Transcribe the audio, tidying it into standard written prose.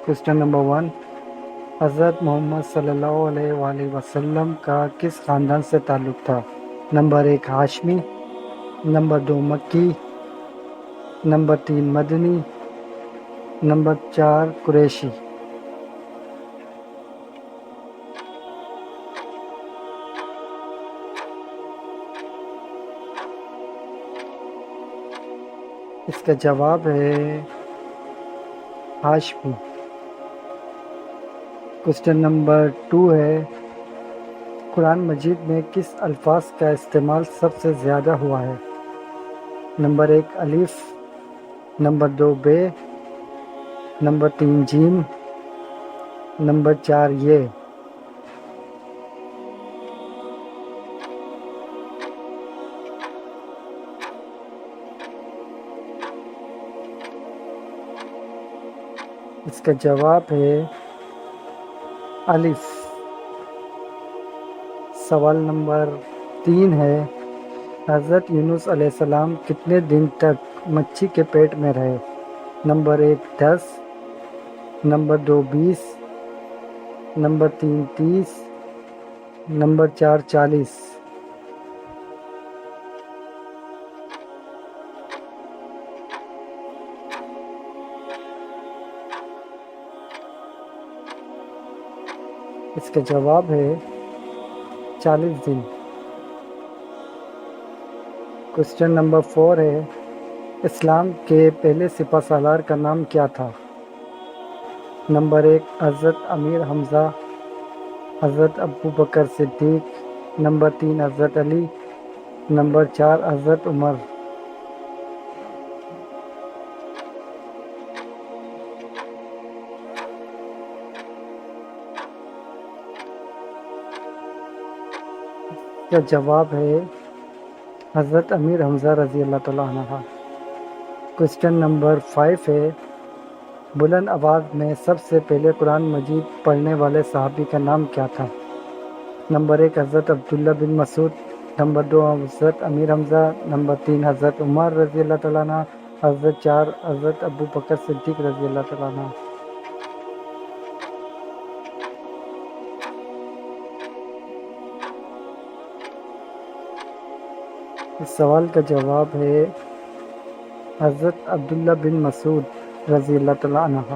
Question number 1، حضرت محمد صلی اللہ علیہ وآلہ وسلم کا کس خاندان سے تعلق تھا؟ نمبر 1 ہاشمی، نمبر 2 مکی، نمبر 3 مدنی، نمبر 4 قریشی۔ اس کا جواب ہے ہاشمی۔ کوشچن نمبر 2 ہے، قرآن مجید میں کس الفاظ کا استعمال سب سے زیادہ ہوا ہے؟ نمبر 1 الف، نمبر 2 بے، نمبر 3 جیم، نمبر 4 یہ۔ اس کا جواب ہے الف۔ سوال نمبر 3 ہے، حضرت یونس علیہ السلام کتنے دن تک مچھی کے پیٹ میں رہے؟ Number 1 10، number 2 20، number 3 30، number 4 40۔ اس کا جواب ہے 40 دن۔ کوشچن نمبر 4 ہے، اسلام کے پہلے سپہ سالار کا نام کیا تھا؟ نمبر 1 حضرت امیر حمزہ، حضرت ابو بکر صدیق، نمبر 3 حضرت علی، نمبر 4 حضرت عمر۔ کا جواب ہے حضرت امیر حمزہ رضی اللہ تعالیٰ عنہ۔ کوشچن نمبر 5 ہے، بلند آواز میں سب سے پہلے قرآن مجید پڑھنے والے صحابی کا نام کیا تھا؟ نمبر 1 حضرت عبداللہ بن مسعود، نمبر 2 حضرت امیر حمزہ، نمبر 3 حضرت عمر رضی اللہ تعالیٰ عنہ، حضرت 4 حضرت ابو بکر صدیق رضی اللہ تعالیٰ عنہ۔ اس سوال کا جواب ہے حضرت عبداللہ بن مسعود رضی اللہ تعالیٰ عنہ۔